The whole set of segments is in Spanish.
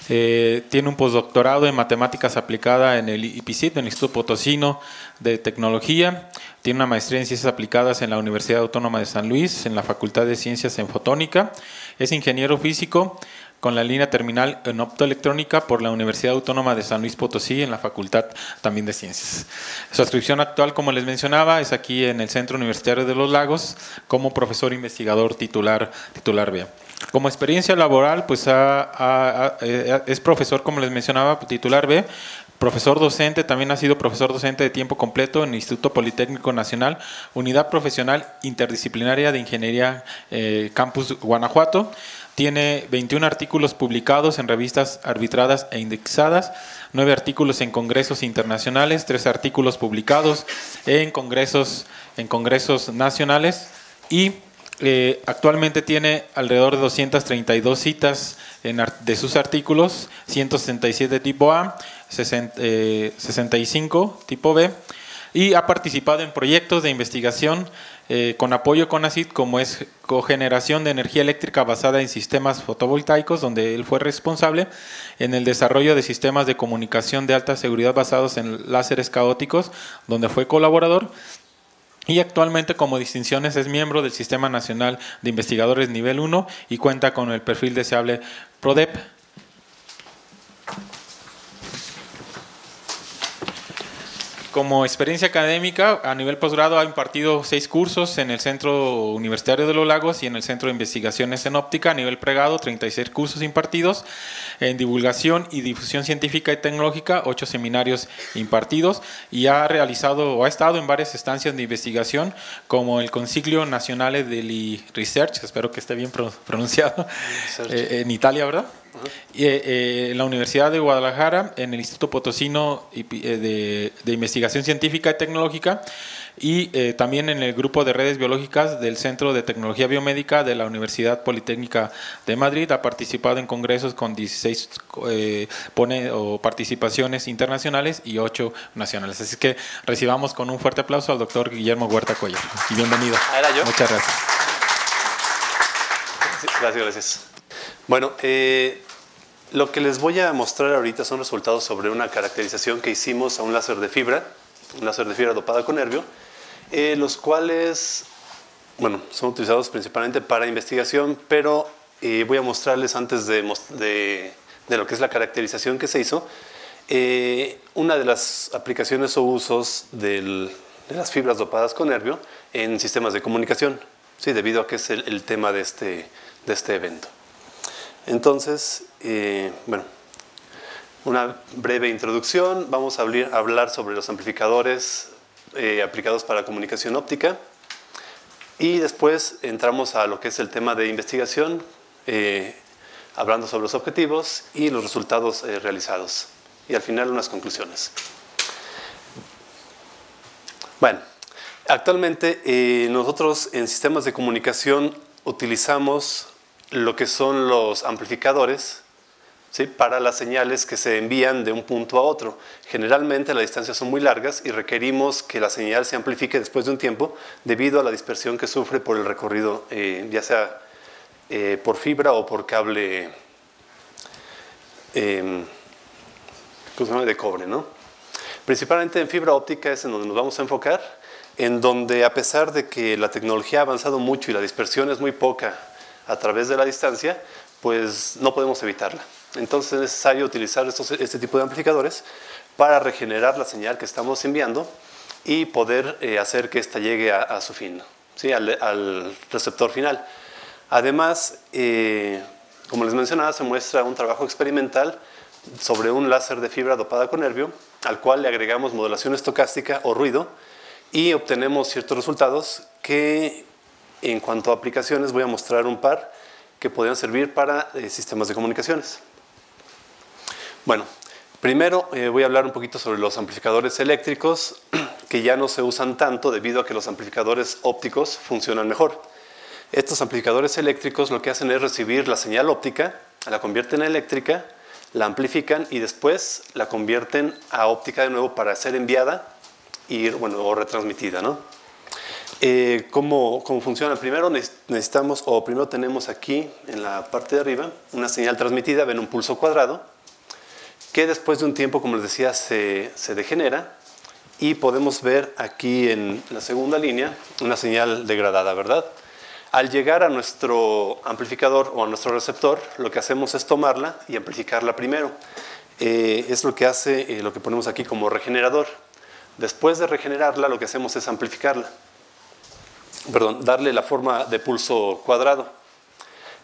Tiene un postdoctorado en matemáticas aplicada en el IPCIT, en el Instituto Potosino de Tecnología. Tiene una maestría en ciencias aplicadas en la Universidad Autónoma de San Luis, en la Facultad de Ciencias en Fotónica. Es ingeniero físico con la línea terminal en optoelectrónica por la Universidad Autónoma de San Luis Potosí, en la Facultad también de Ciencias. Su adscripción actual, como les mencionaba, es aquí en el Centro Universitario de los Lagos como profesor investigador titular B. Como experiencia laboral, pues es profesor, como les mencionaba, titular B, profesor docente, también ha sido profesor docente de tiempo completo en el Instituto Politécnico Nacional, Unidad Profesional Interdisciplinaria de Ingeniería Campus Guanajuato. Tiene 21 artículos publicados en revistas arbitradas e indexadas, 9 artículos en congresos internacionales, 3 artículos publicados en congresos nacionales y actualmente tiene alrededor de 232 citas de sus artículos, 167 tipo A, 65 tipo B, y ha participado en proyectos de investigación con apoyo CONACYT, como es cogeneración de energía eléctrica basada en sistemas fotovoltaicos, donde él fue responsable, en el desarrollo de sistemas de comunicación de alta seguridad basados en láseres caóticos, donde fue colaborador. Y actualmente, como distinciones, es miembro del Sistema Nacional de Investigadores Nivel 1 y cuenta con el perfil deseable PRODEP. Como experiencia académica, a nivel posgrado ha impartido 6 cursos en el Centro Universitario de los Lagos y en el Centro de Investigaciones en Óptica. A nivel pregrado, 36 cursos impartidos. En divulgación y difusión científica y tecnológica, 8 seminarios impartidos. Y ha estado en varias estancias de investigación, como el Consiglio Nazionale degli Research, espero que esté bien pronunciado, en Italia, ¿verdad? En la Universidad de Guadalajara, en el Instituto Potosino de Investigación Científica y Tecnológica, y también en el grupo de redes biológicas del Centro de Tecnología Biomédica de la Universidad Politécnica de Madrid. Ha participado en congresos con 16 participaciones internacionales y 8 nacionales. Así que recibamos con un fuerte aplauso al doctor Guillermo Huerta Cuellar. Y bienvenido. ¿Era yo? Muchas gracias. Sí, gracias. Bueno, lo que les voy a mostrar ahorita son resultados sobre una caracterización que hicimos a un láser de fibra dopada con nerbio, los cuales, bueno, son utilizados principalmente para investigación, pero voy a mostrarles antes de lo que es la caracterización que se hizo, una de las aplicaciones o usos de las fibras dopadas con nerbio en sistemas de comunicación, sí, debido a que es el tema de este evento. Entonces, bueno, una breve introducción. Vamos a hablar sobre los amplificadores aplicados para comunicación óptica y después entramos a lo que es el tema de investigación, hablando sobre los objetivos y los resultados realizados y al final unas conclusiones. Bueno, actualmente nosotros en sistemas de comunicación utilizamos lo que son los amplificadores, ¿sí?, para las señales que se envían de un punto a otro. Generalmente las distancias son muy largas y requerimos que la señal se amplifique después de un tiempo debido a la dispersión que sufre por el recorrido, ya sea por fibra o por cable de cobre, ¿no? Principalmente en fibra óptica es en donde nos vamos a enfocar, en donde a pesar de que la tecnología ha avanzado mucho y la dispersión es muy poca a través de la distancia, pues no podemos evitarla. Entonces es necesario utilizar este tipo de amplificadores para regenerar la señal que estamos enviando y poder hacer que ésta llegue a su fin, ¿sí?, al receptor final. Además, como les mencionaba, se muestra un trabajo experimental sobre un láser de fibra dopada con nerbio, al cual le agregamos modulación estocástica o ruido y obtenemos ciertos resultados que, en cuanto a aplicaciones, voy a mostrar un par que podrían servir para sistemas de comunicaciones. Bueno, primero voy a hablar un poquito sobre los amplificadores eléctricos, que ya no se usan tanto debido a que los amplificadores ópticos funcionan mejor. Estos amplificadores eléctricos lo que hacen es recibir la señal óptica, la convierten a eléctrica, la amplifican y después la convierten a óptica de nuevo para ser enviada y, bueno, o retransmitida, ¿no? ¿Cómo funciona? Primero necesitamos, o primero tenemos aquí en la parte de arriba una señal transmitida, ven un pulso cuadrado, que después de un tiempo, como les decía, se degenera y podemos ver aquí en la segunda línea una señal degradada, ¿verdad? Al llegar a nuestro amplificador o a nuestro receptor, lo que hacemos es tomarla y amplificarla primero. Es lo que hace lo que ponemos aquí como regenerador. Después de regenerarla, lo que hacemos es amplificarla. Perdón, darle la forma de pulso cuadrado.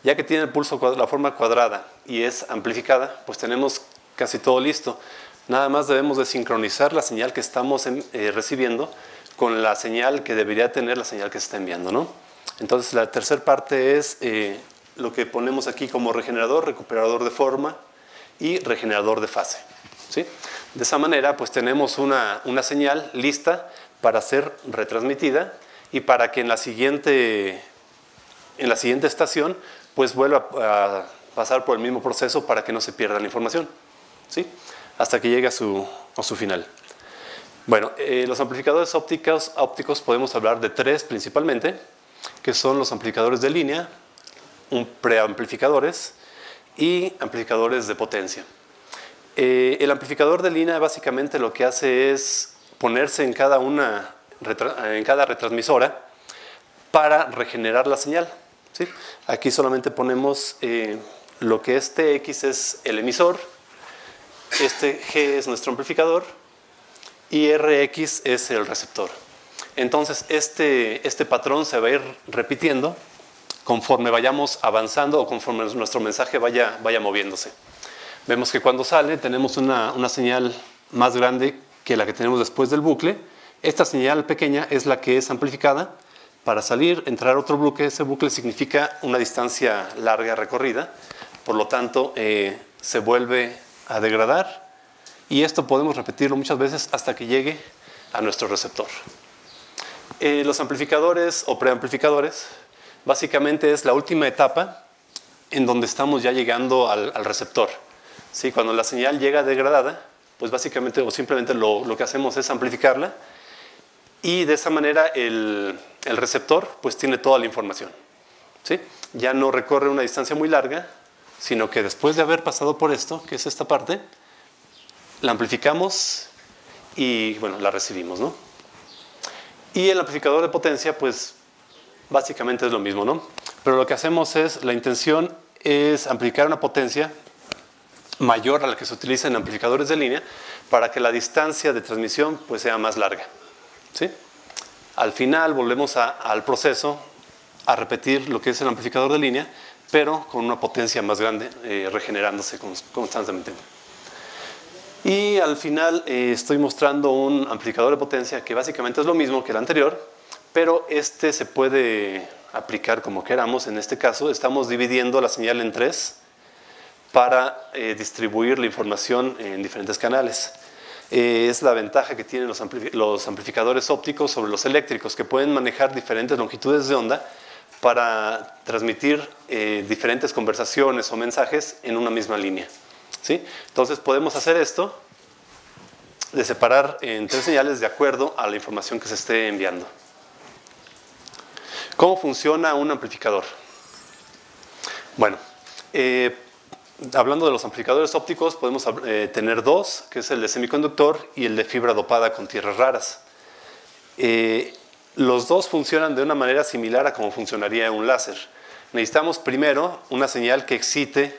Ya que tiene el pulso, la forma cuadrada y es amplificada, pues tenemos casi todo listo. Nada más debemos de sincronizar la señal que estamos recibiendo con la señal que debería tener la señal que se está enviando, ¿no? Entonces la tercera parte es lo que ponemos aquí como regenerador, recuperador de forma y regenerador de fase, ¿sí? De esa manera pues tenemos una señal lista para ser retransmitida y para que en la siguiente estación pues vuelva a pasar por el mismo proceso para que no se pierda la información, ¿sí? Hasta que llegue a su final. Bueno, los amplificadores ópticos podemos hablar de tres principalmente, que son los amplificadores de línea, preamplificadores y amplificadores de potencia. El amplificador de línea básicamente lo que hace es ponerse en cada retransmisora para regenerar la señal, ¿sí? Aquí solamente ponemos lo que es TX es el emisor, este G es nuestro amplificador y RX es el receptor. Entonces este patrón se va a ir repitiendo conforme vayamos avanzando o conforme nuestro mensaje vaya moviéndose. Vemos que cuando sale tenemos una señal más grande que la que tenemos después del bucle. Esta señal pequeña es la que es amplificada. Para salir, entrar a otro bucle, ese bucle significa una distancia larga recorrida. Por lo tanto, se vuelve a degradar. Y esto podemos repetirlo muchas veces hasta que llegue a nuestro receptor. Los amplificadores o preamplificadores básicamente es la última etapa en donde estamos ya llegando al receptor. ¿Sí? Cuando la señal llega degradada, pues básicamente o simplemente lo que hacemos es amplificarla y de esa manera el receptor pues tiene toda la información, ¿sí? Ya no recorre una distancia muy larga, sino que después de haber pasado por esto, que es esta parte, la amplificamos y bueno, la recibimos, ¿no? Y el amplificador de potencia pues básicamente es lo mismo, ¿no? Pero lo que hacemos es, la intención es amplificar una potencia mayor a la que se utiliza en amplificadores de línea para que la distancia de transmisión pues sea más larga, ¿sí? Al final volvemos al proceso a repetir lo que es el amplificador de línea, pero con una potencia más grande, regenerándose constantemente. Y al final estoy mostrando un amplificador de potencia que básicamente es lo mismo que el anterior, pero este se puede aplicar como queramos. En este caso estamos dividiendo la señal en tres para distribuir la información en diferentes canales. Es la ventaja que tienen los amplificadores ópticos sobre los eléctricos, que pueden manejar diferentes longitudes de onda para transmitir diferentes conversaciones o mensajes en una misma línea, ¿sí? Entonces podemos hacer esto de separar en tres señales de acuerdo a la información que se esté enviando. ¿Cómo funciona un amplificador? Bueno, hablando de los amplificadores ópticos, podemos tener dos, que es el de semiconductor y el de fibra dopada con tierras raras. Los dos funcionan de una manera similar a cómo funcionaría un láser. Necesitamos primero una señal que excite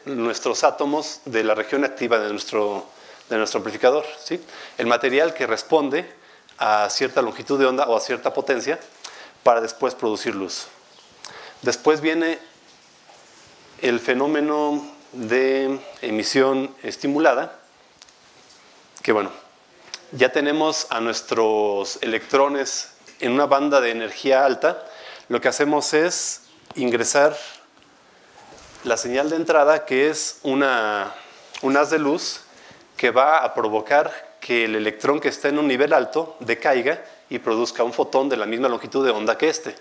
nuestros átomos de la región activa de nuestro amplificador, ¿sí? El material que responde a cierta longitud de onda o a cierta potencia para después producir luz. Después viene el fenómeno de emisión estimulada, que bueno, ya tenemos a nuestros electrones en una banda de energía alta. Lo que hacemos es ingresar la señal de entrada, que es un haz de luz que va a provocar que el electrón que está en un nivel alto decaiga y produzca un fotón de la misma longitud de onda que este.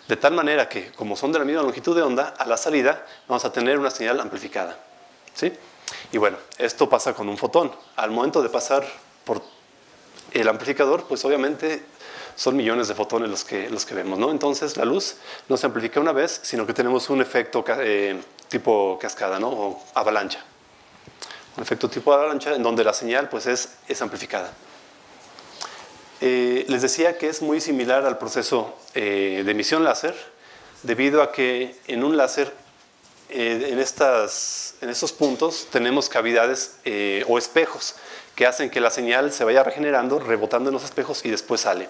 De tal manera que, como son de la misma longitud de onda, a la salida vamos a tener una señal amplificada, ¿sí? Y bueno, esto pasa con un fotón. Al momento de pasar por el amplificador, pues obviamente son millones de fotones los que vemos, ¿no? Entonces la luz no se amplifica una vez, sino que tenemos un efecto tipo cascada, ¿no? O avalancha. un efecto tipo avalancha, en donde la señal pues, es amplificada. Les decía que es muy similar al proceso de emisión láser, debido a que en un láser, en estos puntos, tenemos cavidades o espejos que hacen que la señal se vaya regenerando, rebotando en los espejos y después sale.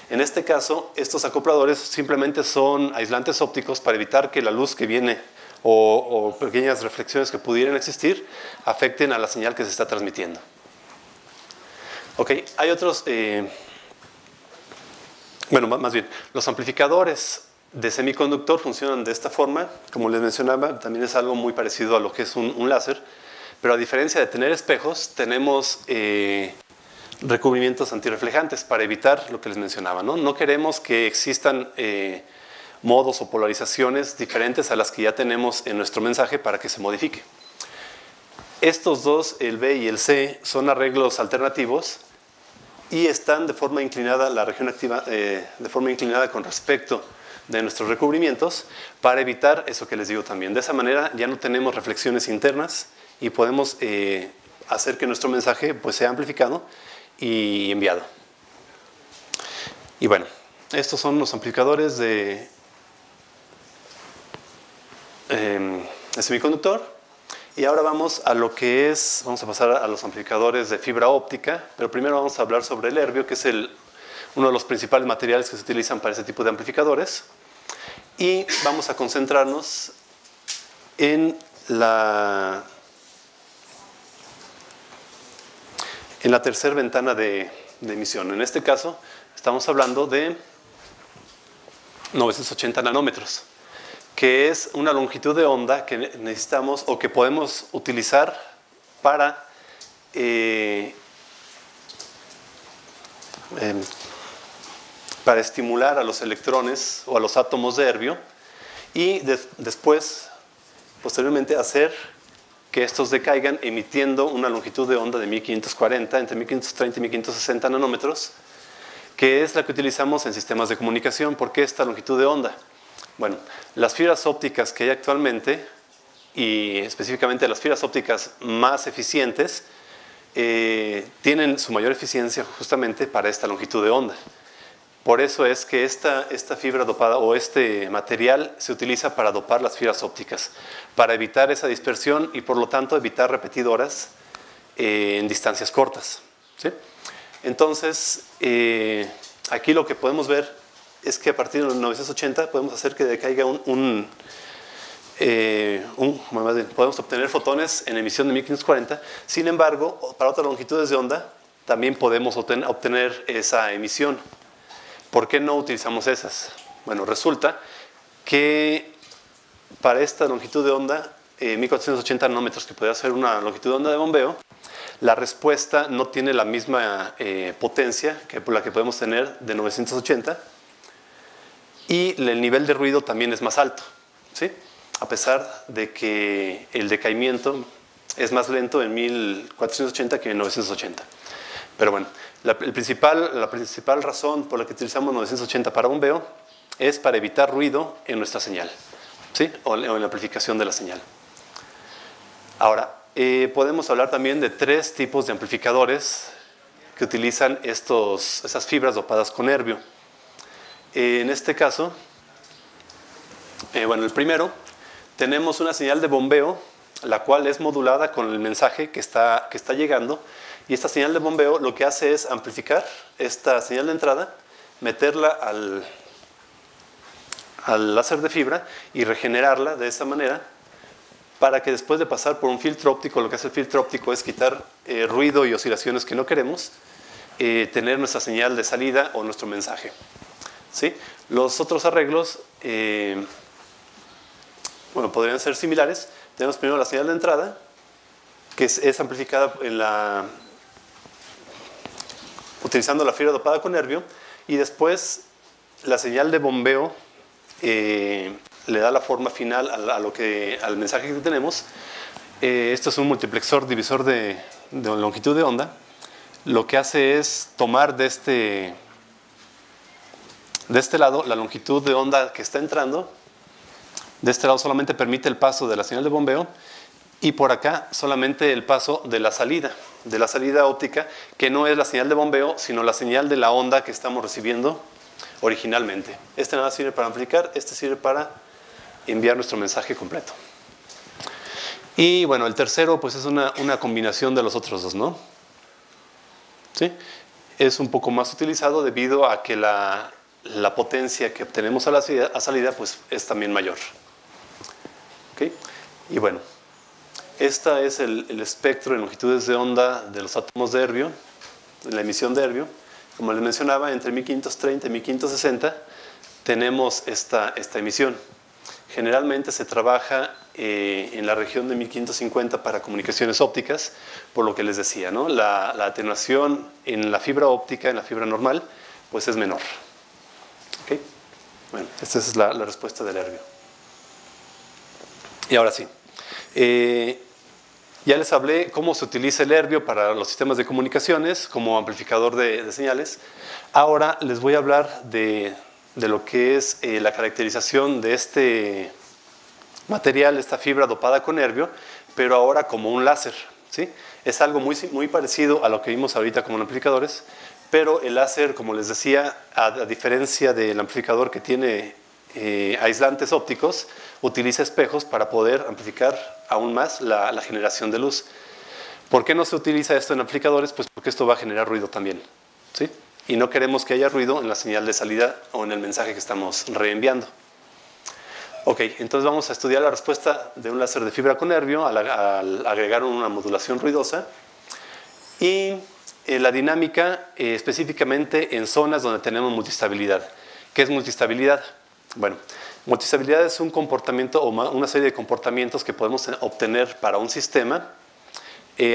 En este caso, estos acopladores simplemente son aislantes ópticos para evitar que la luz que viene o pequeñas reflexiones que pudieran existir afecten a la señal que se está transmitiendo. Ok, hay otros... Bueno, más bien, los amplificadores de semiconductor funcionan de esta forma. Como les mencionaba, también es algo muy parecido a lo que es un láser, pero a diferencia de tener espejos, tenemos recubrimientos antirreflejantes para evitar lo que les mencionaba, ¿no? No queremos que existan modos o polarizaciones diferentes a las que ya tenemos en nuestro mensaje para que se modifique. Estos dos, el B y el C, son arreglos alternativos y están de forma inclinada, la región activa de forma inclinada con respecto de nuestros recubrimientos para evitar eso que les digo también. De esa manera ya no tenemos reflexiones internas y podemos hacer que nuestro mensaje pues, sea amplificado y enviado. Y bueno, estos son los amplificadores de semiconductor. Y ahora vamos a lo que es, vamos a pasar a los amplificadores de fibra óptica, pero primero vamos a hablar sobre el herbio, que es uno de los principales materiales que se utilizan para este tipo de amplificadores. Y vamos a concentrarnos en la tercera ventana de emisión. En este caso, estamos hablando de 980 nanómetros, que es una longitud de onda que necesitamos o que podemos utilizar para estimular a los electrones o a los átomos de herbio y después, posteriormente, hacer que estos decaigan emitiendo una longitud de onda de 1540, entre 1530 y 1560 nanómetros, que es la que utilizamos en sistemas de comunicación. ¿Por qué esta longitud de onda? Bueno, las fibras ópticas que hay actualmente, y específicamente las fibras ópticas más eficientes, tienen su mayor eficiencia justamente para esta longitud de onda. Por eso es que esta fibra dopada o este material se utiliza para dopar las fibras ópticas, para evitar esa dispersión y por lo tanto evitar repetidoras en distancias cortas, ¿sí? Entonces, aquí lo que podemos ver es que a partir de los 980 podemos hacer que decaiga podemos obtener fotones en emisión de 1540. Sin embargo, para otras longitudes de onda también podemos obtener esa emisión. ¿Por qué no utilizamos esas? Bueno, resulta que para esta longitud de onda, 1480 nanómetros, que podría ser una longitud de onda de bombeo, la respuesta no tiene la misma potencia que la que podemos tener de 980 y el nivel de ruido también es más alto, ¿sí? A pesar de que el decaimiento es más lento en 1480 que en 980. Pero bueno, la principal razón por la que utilizamos 980 para bombeo es para evitar ruido en nuestra señal, ¿sí? O en la amplificación de la señal. Ahora, podemos hablar también de tres tipos de amplificadores que utilizan esas fibras dopadas con herbio. En este caso, bueno, el primero, tenemos una señal de bombeo, la cual es modulada con el mensaje que está llegando, y esta señal de bombeo lo que hace es amplificar esta señal de entrada, meterla al láser de fibra y regenerarla de esa manera para que después de pasar por un filtro óptico, lo que hace el filtro óptico es quitar ruido y oscilaciones que no queremos, tener nuestra señal de salida o nuestro mensaje, ¿sí? Los otros arreglos bueno, podrían ser similares. Tenemos primero la señal de entrada, que es amplificada utilizando la fibra dopada con herbio, y después la señal de bombeo le da la forma final al mensaje que tenemos. Esto es un multiplexor divisor de longitud de onda. Lo que hace es tomar de este lado la longitud de onda que está entrando. De este lado solamente permite el paso de la señal de bombeo y por acá solamente el paso de la salida óptica, que no es la señal de bombeo, sino la señal de la onda que estamos recibiendo originalmente. Este nada sirve para amplificar, este sirve para enviar nuestro mensaje completo. Y bueno, el tercero pues es una combinación de los otros dos, ¿no? ¿Sí? Es un poco más utilizado debido a que la potencia que obtenemos a salida pues es también mayor. ¿Okay? Y bueno, este es el espectro de longitudes de onda de los átomos de herbio, la emisión de herbio. Como les mencionaba, entre 1530 y 1560 tenemos esta emisión. Generalmente se trabaja en la región de 1550 para comunicaciones ópticas, por lo que les decía, ¿no? La atenuación en la fibra óptica, en la fibra normal, pues es menor. ¿Okay? Bueno, esta es la respuesta del herbio. Y ahora sí. Ya les hablé cómo se utiliza el herbio para los sistemas de comunicaciones como amplificador de señales. Ahora les voy a hablar de lo que es la caracterización de este material, esta fibra dopada con herbio, pero ahora como un láser, ¿sí? Es algo muy parecido a lo que vimos ahorita como amplificadores, pero el láser, como les decía, a diferencia del amplificador que tiene aislantes ópticos, utiliza espejos para poder amplificar aún más la generación de luz. ¿Por qué no se utiliza esto en amplificadores? Pues porque esto va a generar ruido también, ¿sí? Y no queremos que haya ruido en la señal de salida o en el mensaje que estamos reenviando. Ok, entonces vamos a estudiar la respuesta de un láser de fibra con herbio al agregar una modulación ruidosa y la dinámica específicamente en zonas donde tenemos multistabilidad. ¿Qué es multistabilidad? Bueno, multistabilidad es un comportamiento o una serie de comportamientos que podemos obtener para un sistema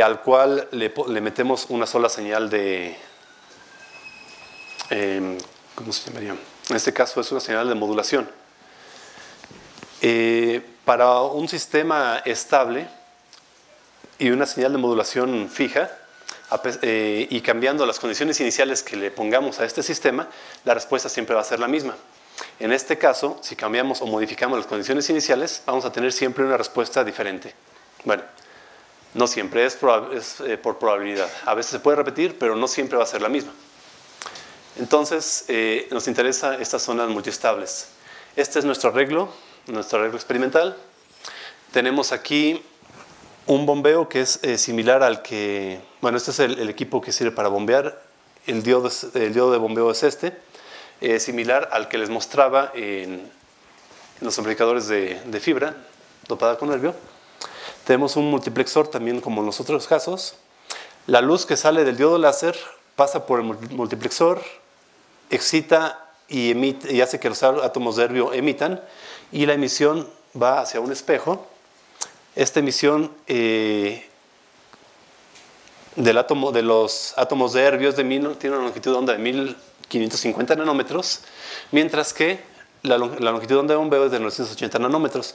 al cual le metemos una sola señal de... ¿cómo se llamaría? En este caso es una señal de modulación. Para un sistema estable y una señal de modulación fija, y cambiando las condiciones iniciales que le pongamos a este sistema, la respuesta siempre va a ser la misma. En este caso, si cambiamos o modificamos las condiciones iniciales, vamos a tener siempre una respuesta diferente. Bueno, no siempre, es por probabilidad. A veces se puede repetir, pero no siempre va a ser la misma. Entonces, nos interesa estas zonas multiestables. Este es nuestro arreglo experimental. Tenemos aquí un bombeo que es similar al que... Bueno, este es el equipo que sirve para bombear. El diodo de bombeo es este. Similar al que les mostraba en los amplificadores de fibra dopada con herbio. Tenemos un multiplexor también como en los otros casos. La luz que sale del diodo láser pasa por el multiplexor, excita y emite, y hace que los átomos de herbio emitan, y la emisión va hacia un espejo. Esta emisión de los átomos de herbio tiene una longitud de onda de 1550 nanómetros, mientras que la longitud de onda de bombeo es de 980 nanómetros.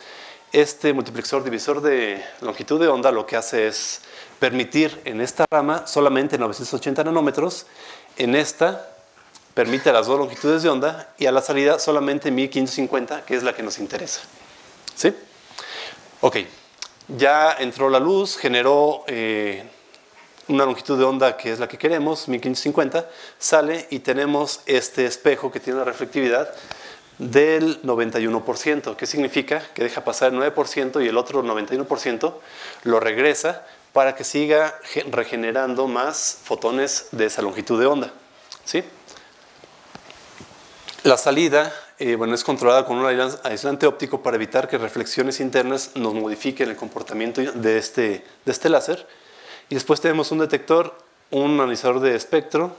Este multiplexor divisor de longitud de onda lo que hace es permitir en esta rama solamente 980 nanómetros, en esta permite las dos longitudes de onda y a la salida solamente 1550, que es la que nos interesa. ¿Sí? Ok, ya entró la luz, generó una longitud de onda que es la que queremos, 1550, sale y tenemos este espejo que tiene una reflectividad del 91%. ¿Qué significa? Que deja pasar el 9% y el otro 91% lo regresa para que siga regenerando más fotones de esa longitud de onda. ¿Sí? La salida es controlada con un aislante óptico para evitar que reflexiones internas nos modifiquen el comportamiento de este láser. Y después tenemos un detector, un analizador de espectro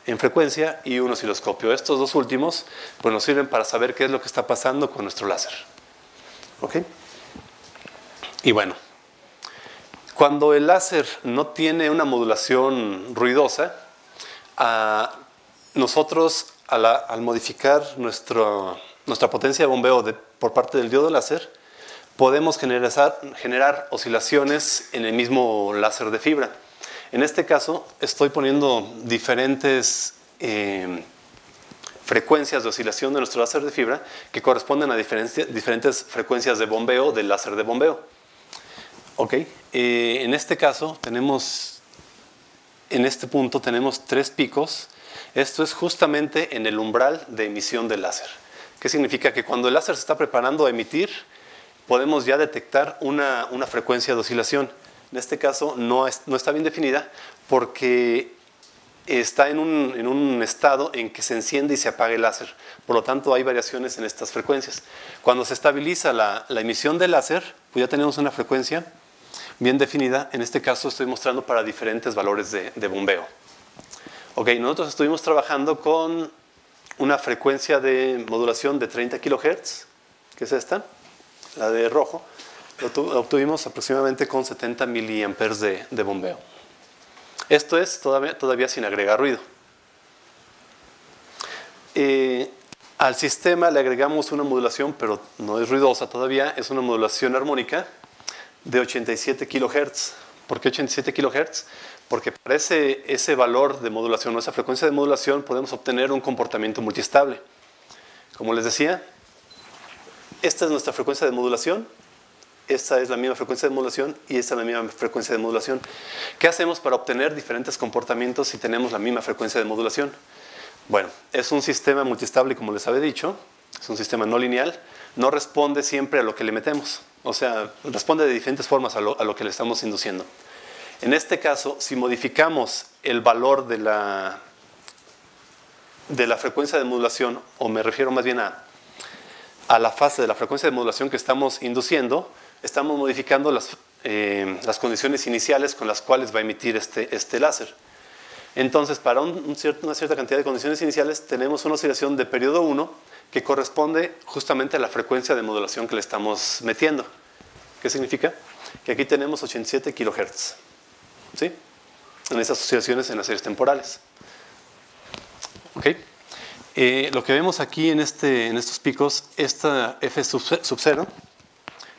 en frecuencia y un osciloscopio. Estos dos últimos pues, nos sirven para saber qué es lo que está pasando con nuestro láser. ¿Ok? Y bueno, cuando el láser no tiene una modulación ruidosa, nosotros al modificar nuestra potencia de bombeo por parte del diodo láser, podemos generar oscilaciones en el mismo láser de fibra. En este caso, estoy poniendo diferentes frecuencias de oscilación de nuestro láser de fibra que corresponden a diferentes frecuencias de bombeo del láser de bombeo. Ok, en este caso en este punto tenemos 3 picos. Esto es justamente en el umbral de emisión del láser. ¿Qué significa? Que cuando el láser se está preparando a emitir, podemos ya detectar una frecuencia de oscilación. En este caso no está bien definida porque está en un estado en que se enciende y se apaga el láser. Por lo tanto, hay variaciones en estas frecuencias. Cuando se estabiliza la emisión del láser, pues ya tenemos una frecuencia bien definida. En este caso estoy mostrando para diferentes valores de bombeo. Ok, nosotros estuvimos trabajando con una frecuencia de modulación de 30 kHz, que es esta, la de rojo. Lo obtuvimos aproximadamente con 70 miliamperes de bombeo. Esto es todavía sin agregar ruido. Al sistema le agregamos una modulación, pero no es ruidosa todavía, es una modulación armónica de 87 kHz. ¿Por qué 87 kHz? Porque para ese valor de modulación o esa frecuencia de modulación podemos obtener un comportamiento multiestable. Como les decía, esta es nuestra frecuencia de modulación. Esta es la misma frecuencia de modulación y esta es la misma frecuencia de modulación. ¿Qué hacemos para obtener diferentes comportamientos si tenemos la misma frecuencia de modulación? Bueno, es un sistema multiestable, como les había dicho. Es un sistema no lineal. No responde siempre a lo que le metemos. O sea, responde de diferentes formas a lo que le estamos induciendo. En este caso, si modificamos el valor de la frecuencia de modulación, o me refiero más bien a la fase de la frecuencia de modulación que estamos induciendo, estamos modificando las condiciones iniciales con las cuales va a emitir este láser. Entonces, para una cierta cantidad de condiciones iniciales, tenemos una oscilación de periodo 1 que corresponde justamente a la frecuencia de modulación que le estamos metiendo. ¿Qué significa? Que aquí tenemos 87 kHz. ¿Sí? En esas oscilaciones en las series temporales. ¿Ok? Lo que vemos aquí en estos picos, esta F sub 0,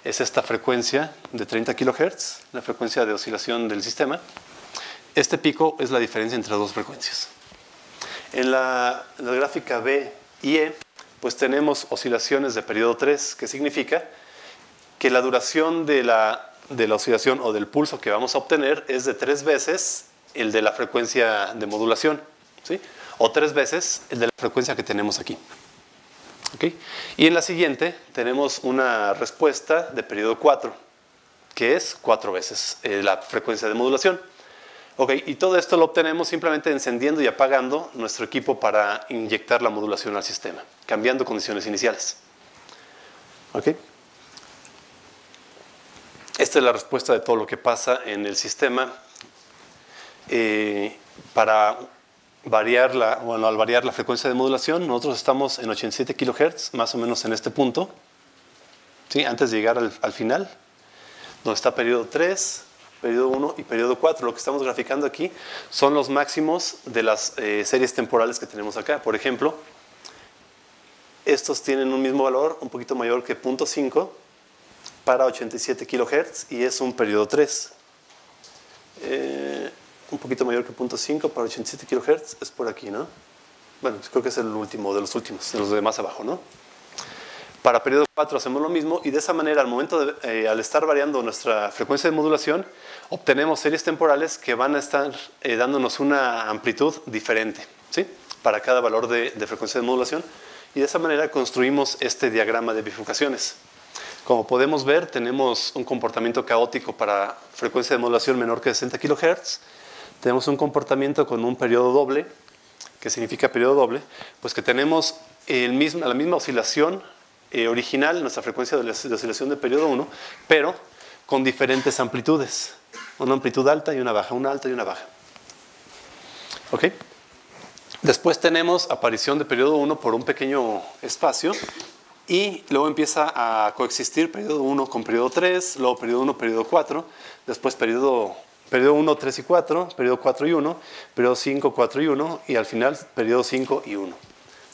es esta frecuencia de 30 kHz, la frecuencia de oscilación del sistema. Este pico es la diferencia entre dos frecuencias. En la gráfica B y E, pues tenemos oscilaciones de periodo 3, que significa que la duración de la oscilación o del pulso que vamos a obtener es de 3 veces el de la frecuencia de modulación, ¿sí? O 3 veces el de la frecuencia que tenemos aquí. ¿Okay? Y en la siguiente tenemos una respuesta de periodo 4, que es 4 veces la frecuencia de modulación. Okay, y todo esto lo obtenemos simplemente encendiendo y apagando nuestro equipo para inyectar la modulación al sistema, cambiando condiciones iniciales. Okay. Esta es la respuesta de todo lo que pasa en el sistema para al variar la frecuencia de modulación. Nosotros estamos en 87 kHz, más o menos en este punto, ¿sí? Antes de llegar al final, donde está periodo 3, periodo 1 y periodo 4. Lo que estamos graficando aquí son los máximos de las series temporales que tenemos acá. Por ejemplo, estos tienen un mismo valor, un poquito mayor que 0.5 para 87 kHz y es un periodo 3. Un poquito mayor que 0.5 para 87 kHz es por aquí, ¿no? Bueno, creo que es el último de los últimos, de los de más abajo, ¿no? Para periodo 4 hacemos lo mismo y de esa manera al estar variando nuestra frecuencia de modulación obtenemos series temporales que van a estar dándonos una amplitud diferente, ¿sí? Para cada valor de frecuencia de modulación y de esa manera construimos este diagrama de bifurcaciones. Como podemos ver, tenemos un comportamiento caótico para frecuencia de modulación menor que 60 kHz. Tenemos un comportamiento con un periodo doble. ¿Qué significa periodo doble? Pues que tenemos la misma oscilación original, nuestra frecuencia de oscilación de periodo 1, pero con diferentes amplitudes. Una amplitud alta y una baja, una alta y una baja. ¿Ok? Después tenemos aparición de periodo 1 por un pequeño espacio y luego empieza a coexistir periodo 1 con periodo 3, luego periodo 1, periodo 4, después periodo 1, 3 y 4, periodo 4 y 1, periodo 5, 4 y 1 y al final periodo 5 y 1.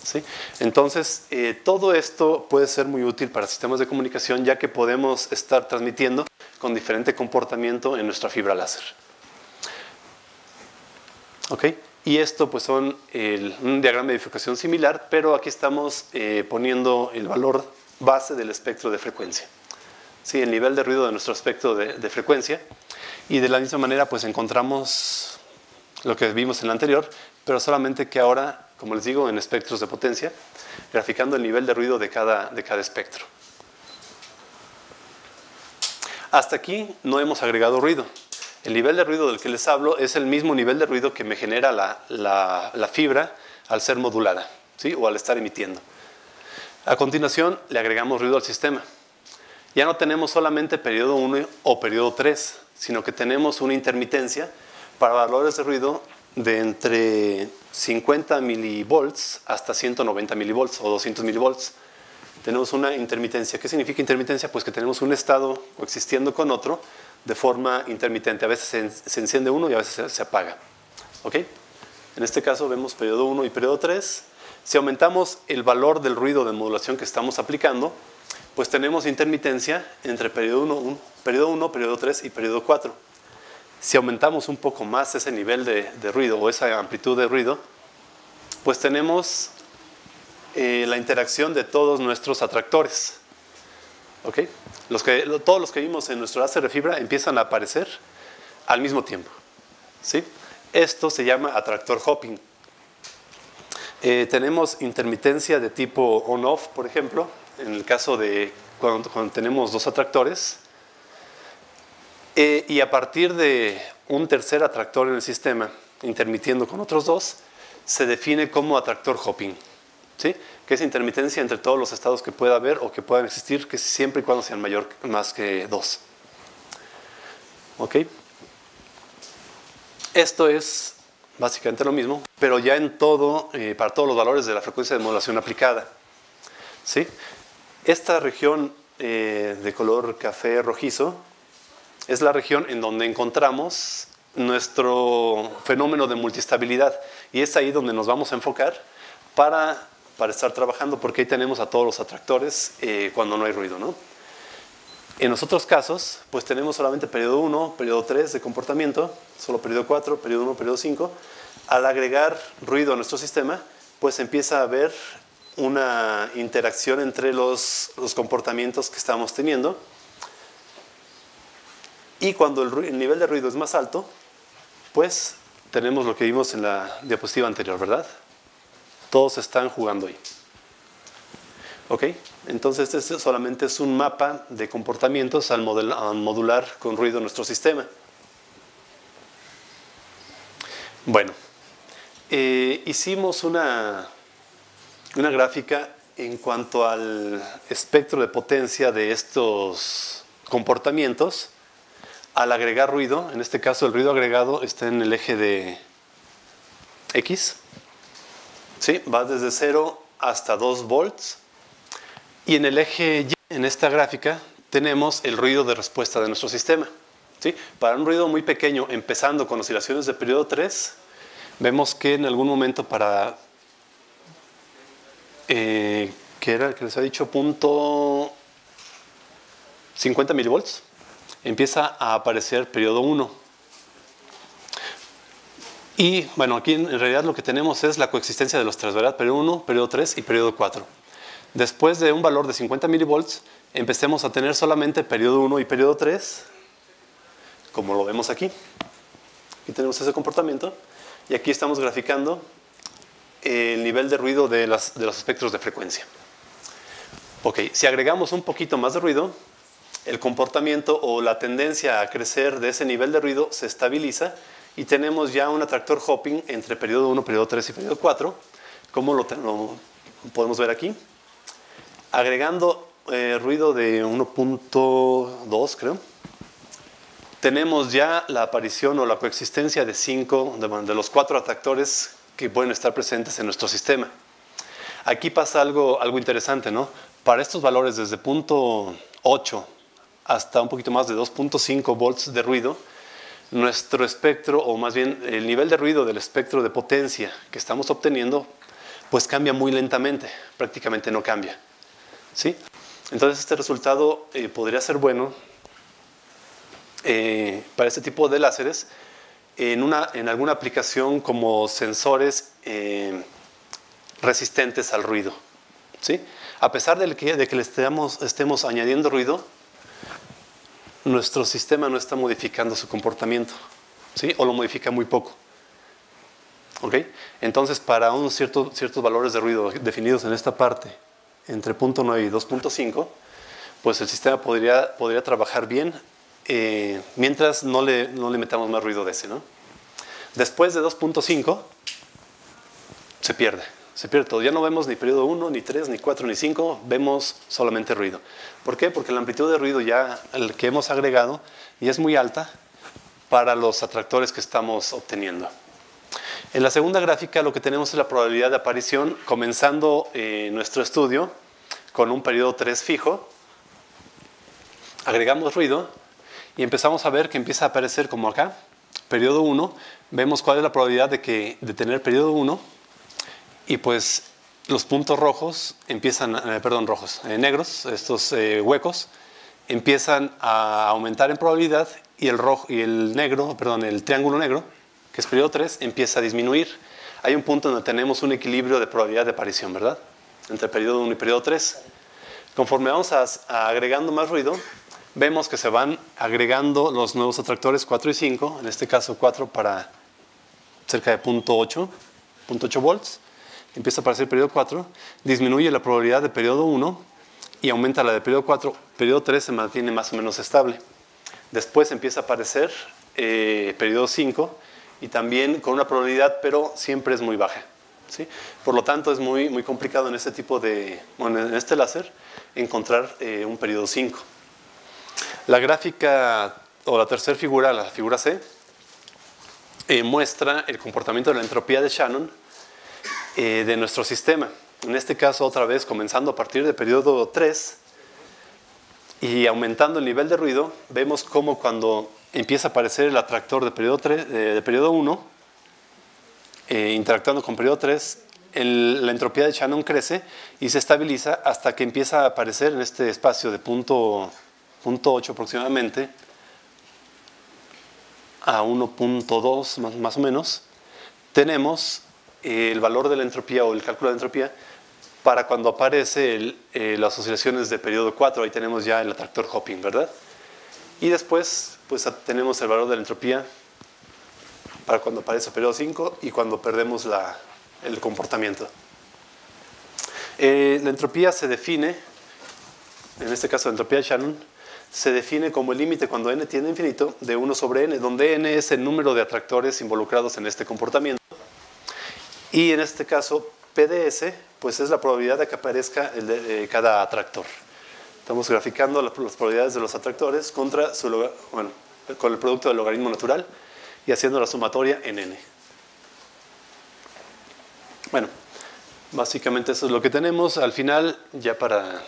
¿Sí? Entonces, todo esto puede ser muy útil para sistemas de comunicación ya que podemos estar transmitiendo con diferente comportamiento en nuestra fibra láser. ¿Ok? Y esto pues son un diagrama de bifurcación similar, pero aquí estamos poniendo el valor base del espectro de frecuencia. ¿sí? El nivel de ruido de nuestro espectro de frecuencia. Y de la misma manera pues encontramos lo que vimos en el anterior, pero solamente que ahora, como les digo, en espectros de potencia, graficando el nivel de ruido de cada espectro. Hasta aquí no hemos agregado ruido. El nivel de ruido del que les hablo es el mismo nivel de ruido que me genera la fibra al ser modulada, ¿sí? O al estar emitiendo. A continuación le agregamos ruido al sistema. Ya no tenemos solamente periodo 1 o periodo 3, sino que tenemos una intermitencia para valores de ruido de entre 50 milivolts hasta 190 milivolts o 200 milivolts. Tenemos una intermitencia. ¿Qué significa intermitencia? Pues que tenemos un estado coexistiendo con otro de forma intermitente. A veces se enciende uno y a veces se apaga. ¿Ok? En este caso vemos periodo 1 y periodo 3. Si aumentamos el valor del ruido de modulación que estamos aplicando, pues tenemos intermitencia entre periodo 1, periodo 3 y periodo 4. Si aumentamos un poco más ese nivel de ruido o esa amplitud de ruido, pues tenemos la interacción de todos nuestros atractores. ¿Okay? Todos los que vimos en nuestro láser de fibra empiezan a aparecer al mismo tiempo. ¿Sí? Esto se llama atractor hopping. Tenemos intermitencia de tipo on-off, por ejemplo, en el caso de cuando tenemos dos atractores. Y a partir de un tercer atractor en el sistema, intermitiendo con otros dos, se define como atractor hopping. ¿Sí? Que es intermitencia entre todos los estados que pueda haber o que puedan existir, que siempre y cuando sean más que dos. ¿Ok? Esto es básicamente lo mismo, pero ya en todo, para todos los valores de la frecuencia de modulación aplicada. ¿Sí? Esta región de color café rojizo es la región en donde encontramos nuestro fenómeno de multiestabilidad, y es ahí donde nos vamos a enfocar para estar trabajando, porque ahí tenemos a todos los atractores cuando no hay ruido, ¿no? En los otros casos, pues tenemos solamente periodo 1, periodo 3 de comportamiento, solo periodo 4, periodo 1, periodo 5. Al agregar ruido a nuestro sistema, pues empieza a haber una interacción entre los comportamientos que estamos teniendo. Y cuando el nivel de ruido es más alto, pues tenemos lo que vimos en la diapositiva anterior, ¿verdad? Todos están jugando ahí. ¿Ok? Entonces este solamente es un mapa de comportamientos al modular con ruido nuestro sistema. Bueno, hicimos una gráfica en cuanto al espectro de potencia de estos comportamientos al agregar ruido. En este caso el ruido agregado está en el eje de X. ¿Sí? Va desde 0 hasta 2 volts. Y en el eje Y, en esta gráfica, tenemos el ruido de respuesta de nuestro sistema. ¿Sí? Para un ruido muy pequeño, empezando con oscilaciones de periodo 3, vemos que en algún momento para, ¿qué era el que les ha dicho? Punto 50 milivolts, empieza a aparecer periodo 1. Y bueno, aquí en realidad lo que tenemos es la coexistencia de los tres, ¿verdad? Periodo 1, periodo 3 y periodo 4. Después de un valor de 50 milivolts, empecemos a tener solamente periodo 1 y periodo 3, como lo vemos aquí. Aquí tenemos ese comportamiento. Y aquí estamos graficando el nivel de ruido de los espectros de frecuencia. Ok, si agregamos un poquito más de ruido, el comportamiento o la tendencia a crecer de ese nivel de ruido se estabiliza y tenemos ya un atractor hopping entre periodo 1, periodo 3 y periodo 4, como lo podemos ver aquí. Agregando ruido de 1.2, creo, tenemos ya la aparición o la coexistencia de 5 de los 4 atractores que pueden estar presentes en nuestro sistema. Aquí pasa algo interesante, ¿no? Para estos valores desde 0.8 hasta un poquito más de 2.5 volts de ruido, nuestro espectro, o más bien el nivel de ruido del espectro de potencia que estamos obteniendo, pues cambia muy lentamente, prácticamente no cambia. ¿Sí? Entonces este resultado podría ser bueno para este tipo de láseres en alguna aplicación como sensores resistentes al ruido. ¿Sí? A pesar de que le estemos añadiendo ruido, nuestro sistema no está modificando su comportamiento, ¿sí? O lo modifica muy poco. ¿Ok? Entonces, para unos ciertos valores de ruido definidos en esta parte, entre 0.9 y 2.5, pues el sistema podría trabajar bien mientras no le metamos más ruido de ese, ¿no? Después de 2.5, se pierde todo. Ya no vemos ni periodo 1, ni 3, ni 4, ni 5, vemos solamente ruido. ¿Por qué? Porque la amplitud de ruido ya el que hemos agregado ya es muy alta para los atractores que estamos obteniendo. En la segunda gráfica lo que tenemos es la probabilidad de aparición comenzando nuestro estudio con un periodo 3 fijo. Agregamos ruido y empezamos a ver que empieza a aparecer como acá, periodo 1. Vemos cuál es la probabilidad de tener periodo 1 y pues los puntos rojos empiezan, negros, estos huecos, empiezan a aumentar en probabilidad y el triángulo negro, que es periodo 3, empieza a disminuir. Hay un punto donde tenemos un equilibrio de probabilidad de aparición, ¿verdad? Entre periodo 1 y periodo 3. Conforme vamos agregando más ruido, vemos que se van agregando los nuevos atractores 4 y 5, en este caso 4 para cerca de 0.8 volts. Empieza a aparecer periodo 4, disminuye la probabilidad de periodo 1 y aumenta la de periodo 4. Periodo 3 se mantiene más o menos estable. Después empieza a aparecer periodo 5 y también con una probabilidad, pero siempre es muy baja, ¿sí? Por lo tanto, es muy complicado en este tipo en este láser encontrar un periodo 5. La gráfica o la tercera figura, la figura C, muestra el comportamiento de la entropía de Shannon de nuestro sistema. En este caso, otra vez, comenzando a partir del periodo 3 y aumentando el nivel de ruido, vemos cómo cuando empieza a aparecer el atractor de periodo 1, interactuando con periodo 3, la entropía de Shannon crece y se estabiliza hasta que empieza a aparecer en este espacio de 0.8 aproximadamente a 1.2 más o menos. Tenemos el valor de la entropía o el cálculo de la entropía para cuando aparece las oscilaciones de periodo 4. Ahí tenemos ya el atractor hopping, ¿verdad? Y después pues tenemos el valor de la entropía para cuando aparece el periodo 5 y cuando perdemos el comportamiento. La entropía se define, en este caso la entropía de Shannon, se define como el límite cuando n tiende a infinito de 1 sobre n, donde n es el número de atractores involucrados en este comportamiento. Y en este caso, PDS, pues es la probabilidad de que aparezca cada atractor. Estamos graficando las probabilidades de los atractores con el producto del logaritmo natural y haciendo la sumatoria en n. Bueno, básicamente eso es lo que tenemos. Al final, ya para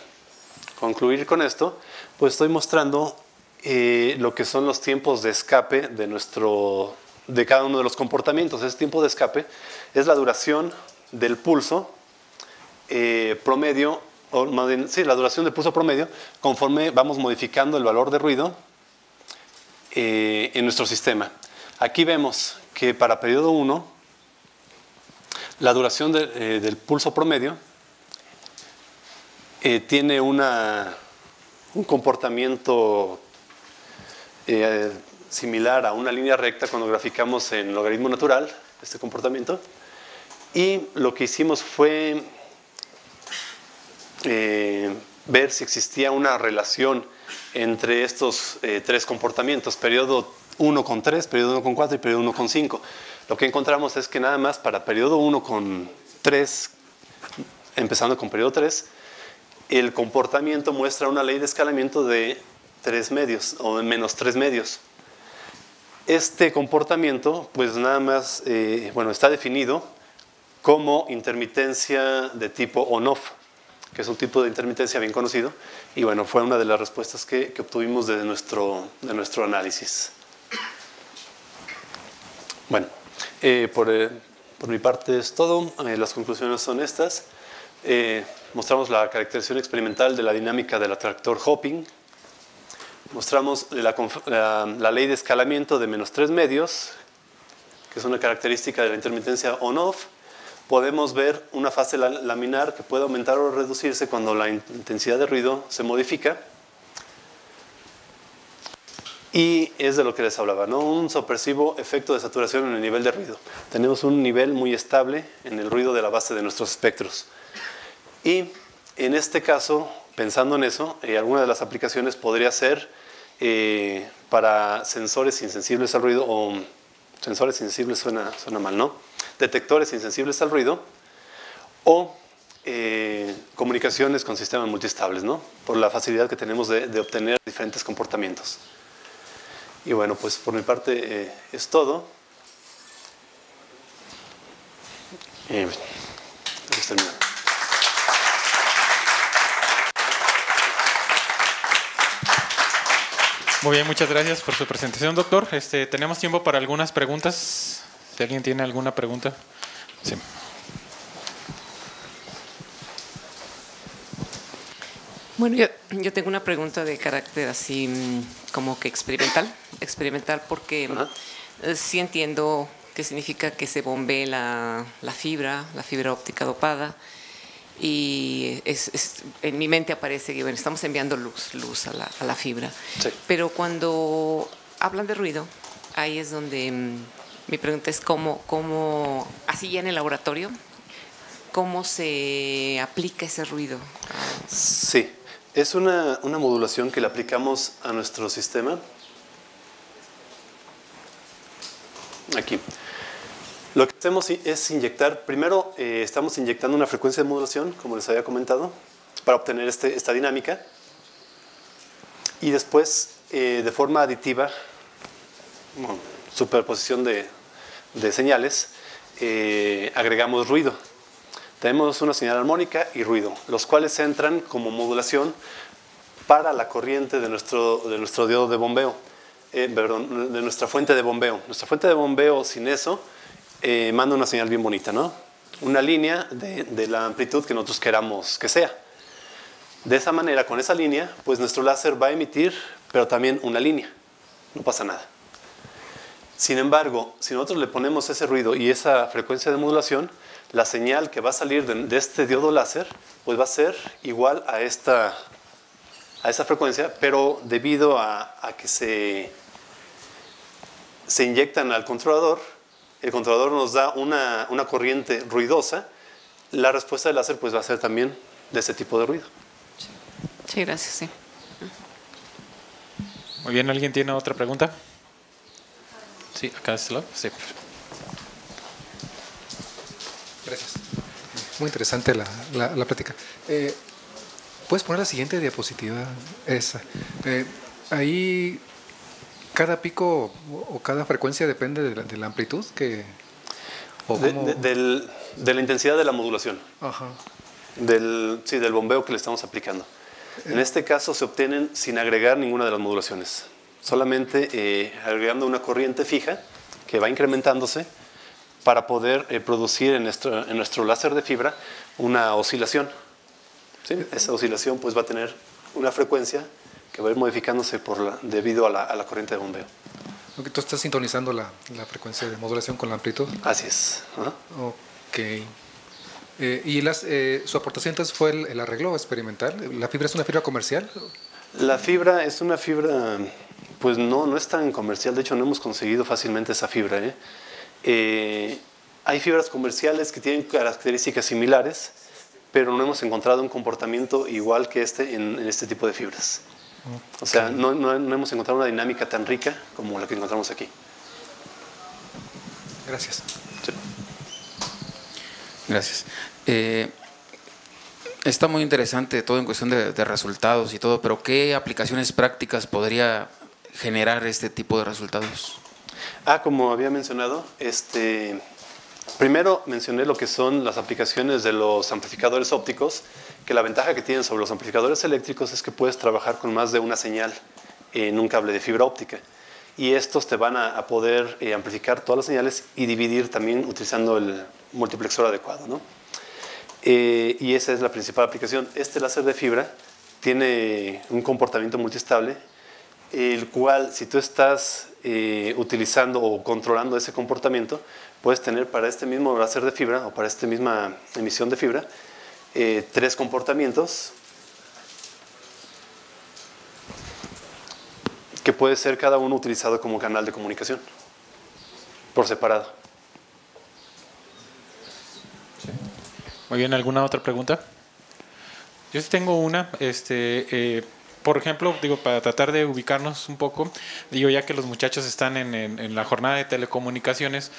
concluir con esto, pues estoy mostrando lo que son los tiempos de escape de cada uno de los comportamientos. Ese tiempo de escape es la duración del pulso promedio, la duración del pulso promedio conforme vamos modificando el valor de ruido en nuestro sistema. Aquí vemos que para periodo 1, la duración del pulso promedio tiene un comportamiento similar a una línea recta cuando graficamos en logaritmo natural este comportamiento. Y lo que hicimos fue ver si existía una relación entre estos tres comportamientos, periodo 1 con 3, periodo 1 con 4 y periodo 1 con 5. Lo que encontramos es que nada más para periodo 1 con 3, empezando con periodo 3, el comportamiento muestra una ley de escalamiento de 3 medios o de menos 3 medios. Este comportamiento, pues nada más, está definido como intermitencia de tipo on-off, que es un tipo de intermitencia bien conocido, y bueno, fue una de las respuestas que obtuvimos de nuestro análisis. Bueno, por mi parte es todo. Las conclusiones son estas. Mostramos la caracterización experimental de la dinámica del atractor hopping. Mostramos la ley de escalamiento de menos 3 medios, que es una característica de la intermitencia on-off. Podemos ver una fase laminar que puede aumentar o reducirse cuando la intensidad de ruido se modifica. Y es de lo que les hablaba, ¿no? Un sorpresivo efecto de saturación en el nivel de ruido. Tenemos un nivel muy estable en el ruido de la base de nuestros espectros. Y en este caso, pensando en eso, alguna de las aplicaciones podría ser para sensores insensibles al ruido, o sensores insensibles suena mal, ¿no? Detectores insensibles al ruido, o comunicaciones con sistemas multiestables, ¿no? Por la facilidad que tenemos de obtener diferentes comportamientos. Y bueno, pues por mi parte es todo. Vamos terminando. Muy bien, muchas gracias por su presentación, doctor. Tenemos tiempo para algunas preguntas. Si alguien tiene alguna pregunta. Sí. Bueno, yo tengo una pregunta de carácter así como que experimental porque sí entiendo qué significa que se bombee la fibra óptica dopada, y en mi mente aparece que bueno, estamos enviando luz a la fibra. Sí. Pero cuando hablan de ruido, ahí es donde mi pregunta es cómo así ya en el laboratorio, ¿cómo se aplica ese ruido? Sí. Es una modulación que le aplicamos a nuestro sistema. Aquí. Lo que hacemos es inyectar, primero estamos inyectando una frecuencia de modulación, como les había comentado, para obtener esta dinámica. Y después, de forma aditiva, superposición de señales, agregamos ruido. Tenemos una señal armónica y ruido, los cuales entran como modulación para la corriente de nuestro diodo de bombeo, perdón, de nuestra fuente de bombeo. Nuestra fuente de bombeo, sin eso, manda una señal bien bonita, ¿no? Una línea de la amplitud que nosotros queramos que sea. De esa manera, con esa línea, pues nuestro láser va a emitir, pero también una línea. No pasa nada. Sin embargo, si nosotros le ponemos ese ruido y esa frecuencia de modulación, la señal que va a salir de este diodo láser pues va a ser igual a esa frecuencia, pero debido a que se inyectan al controlador, el controlador nos da una corriente ruidosa, la respuesta del láser pues va a ser también de ese tipo de ruido. Sí, gracias, sí. Muy bien, ¿alguien tiene otra pregunta? Sí, acá es sí. Gracias. Muy interesante la plática. ¿Puedes poner la siguiente diapositiva? Esa. Ahí cada pico o cada frecuencia depende de la amplitud que... de la intensidad de la modulación. Ajá. Del bombeo que le estamos aplicando. En este caso se obtienen sin agregar ninguna de las modulaciones. Solamente agregando una corriente fija que va incrementándose para poder producir en nuestro láser de fibra una oscilación. ¿Sí? Esa oscilación pues va a tener una frecuencia que va a ir modificándose debido a la corriente de bombeo. Tú estás sintonizando la frecuencia de modulación con la amplitud. Así es. Ok. ¿Y su aportación entonces fue el arreglo experimental? ¿La fibra es una fibra comercial? La fibra es una fibra, pues no es tan comercial. De hecho, no hemos conseguido fácilmente esa fibra. Hay fibras comerciales que tienen características similares, pero no hemos encontrado un comportamiento igual que en este tipo de fibras. Okay. O sea, no hemos encontrado una dinámica tan rica como la que encontramos aquí. Gracias. Sí. Gracias. Está muy interesante todo en cuestión de resultados y todo, pero ¿qué aplicaciones prácticas podría generar este tipo de resultados? Como había mencionado, primero mencioné lo que son las aplicaciones de los amplificadores ópticos, que la ventaja que tienen sobre los amplificadores eléctricos es que puedes trabajar con más de una señal en un cable de fibra óptica. Y estos te van a poder amplificar todas las señales y dividir también utilizando el multiplexor adecuado, ¿no? Y esa es la principal aplicación. Este láser de fibra tiene un comportamiento multiestable, el cual si tú estás utilizando o controlando ese comportamiento, puedes tener para este mismo láser de fibra o para esta misma emisión de fibra 3 comportamientos que puede ser cada uno utilizado como canal de comunicación, por separado. Muy bien, ¿alguna otra pregunta? Yo sí tengo una, por ejemplo, digo, para tratar de ubicarnos un poco, digo, ya que los muchachos están en la jornada de telecomunicaciones,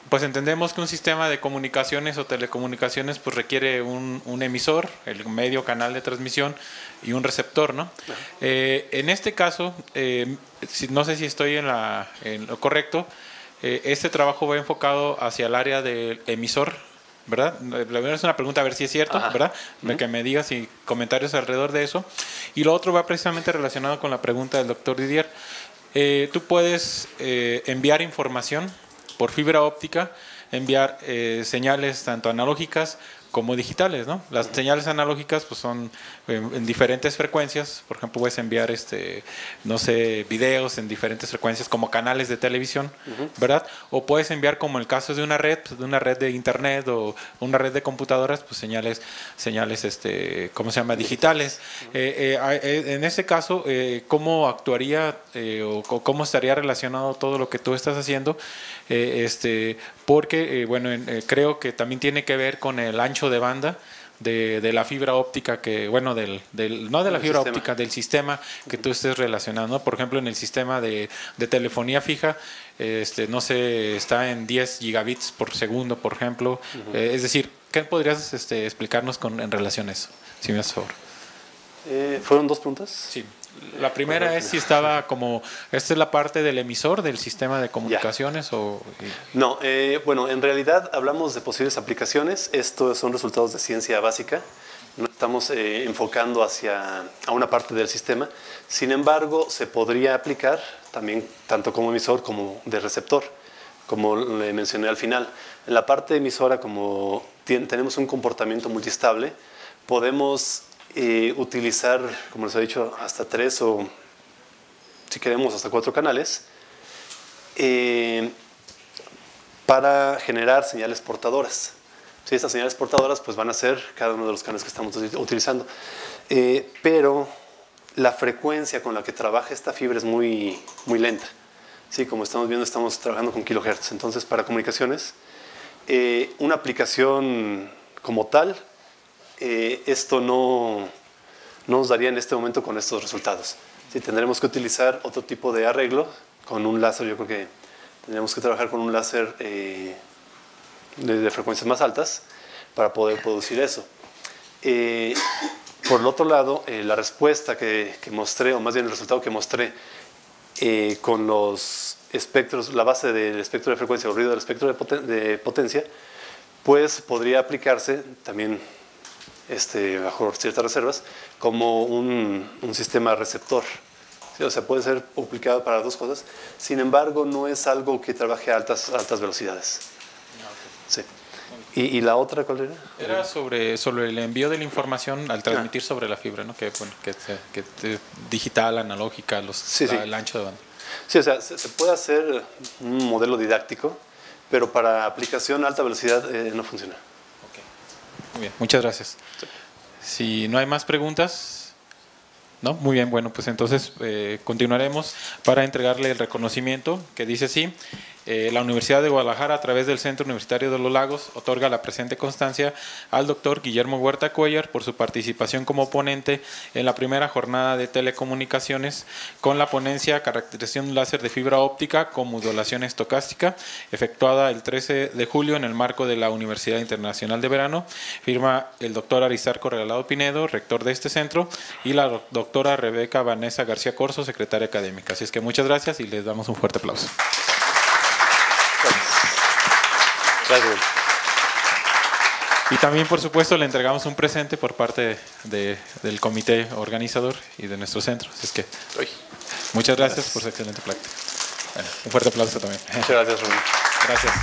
pues entendemos que un sistema de comunicaciones o telecomunicaciones pues requiere un emisor, el medio canal de transmisión y un receptor, ¿no? En este caso, no sé si estoy en lo correcto, este trabajo va enfocado hacia el área del emisor, ¿verdad? La primera es una pregunta a ver si es cierto, ajá, ¿verdad? Que me digas y comentarios alrededor de eso. Y lo otro va precisamente relacionado con la pregunta del doctor Didier. Tú puedes enviar información por fibra óptica, enviar señales tanto analógicas como digitales, ¿no? Las señales analógicas pues son en diferentes frecuencias, por ejemplo puedes enviar no sé, videos en diferentes frecuencias como canales de televisión, ¿verdad? O puedes enviar, como el caso de una red de internet o una red de computadoras, pues señales ¿cómo se llama? Digitales. En ese caso, ¿cómo actuaría o cómo estaría relacionado todo lo que tú estás haciendo? Porque bueno, creo que también tiene que ver con el ancho de banda de la fibra óptica, que bueno, no de la fibra óptica, del sistema que tú estés relacionando. Por ejemplo, en el sistema de telefonía fija, no sé, está en 10 gigabits por segundo, por ejemplo. Es decir, ¿qué podrías explicarnos en relación a eso? Si me haces favor. ¿Fueron dos preguntas? Sí. La primera es si estaba como, ¿esta es la parte del emisor del sistema de comunicaciones? O no, bueno, en realidad hablamos de posibles aplicaciones. Estos son resultados de ciencia básica. No estamos enfocando a una parte del sistema. Sin embargo, se podría aplicar también tanto como emisor como de receptor, como le mencioné al final. En la parte emisora, como tenemos un comportamiento multistable, podemos utilizar, como les he dicho, hasta 3 o, si queremos, hasta 4 canales para generar señales portadoras. Sí, estas señales portadoras pues van a ser cada uno de los canales que estamos utilizando. Pero la frecuencia con la que trabaja esta fibra es muy lenta. Sí, como estamos viendo, estamos trabajando con kilohertz. Entonces, para comunicaciones, una aplicación como tal, esto no nos daría en este momento con estos resultados. Sí, tendremos que utilizar otro tipo de arreglo con un láser. Yo creo que tendremos que trabajar con un láser de frecuencias más altas para poder producir eso. Por el otro lado, la respuesta que mostré, o más bien el resultado que mostré con los espectros, la base del espectro de frecuencia o ruido del espectro de potencia, pues podría aplicarse también bajo ciertas reservas como un sistema receptor. Sí, o sea, puede ser aplicado para dos cosas. Sin embargo, no es algo que trabaje a altas velocidades. Sí. ¿Y la otra cuál era? Era sobre el envío de la información al transmitir sobre la fibra, ¿no? Que digital, analógica, el ancho de banda. Sí, o sea, se puede hacer un modelo didáctico, pero para aplicación a alta velocidad no funciona. Muy bien, muchas gracias. Sí. Si no hay más preguntas, ¿no? Muy bien, bueno, pues entonces continuaremos para entregarle el reconocimiento que dice así. La Universidad de Guadalajara, a través del Centro Universitario de los Lagos, otorga la presente constancia al doctor Guillermo Huerta Cuellar por su participación como ponente en la primera jornada de telecomunicaciones con la ponencia Caracterización láser de fibra óptica con modulación estocástica, efectuada el 13 de julio en el marco de la Universidad Internacional de Verano. Firma el doctor Aristarco Regalado Pinedo, rector de este centro, y la doctora Rebeca Vanessa García Corzo, secretaria académica. Así es que muchas gracias y les damos un fuerte aplauso. Gracias. Y también, por supuesto, le entregamos un presente por parte del comité organizador y de nuestro centro. Así es que muchas gracias por su excelente plática. Bueno, un fuerte aplauso también. Muchas gracias, Rubén. Gracias.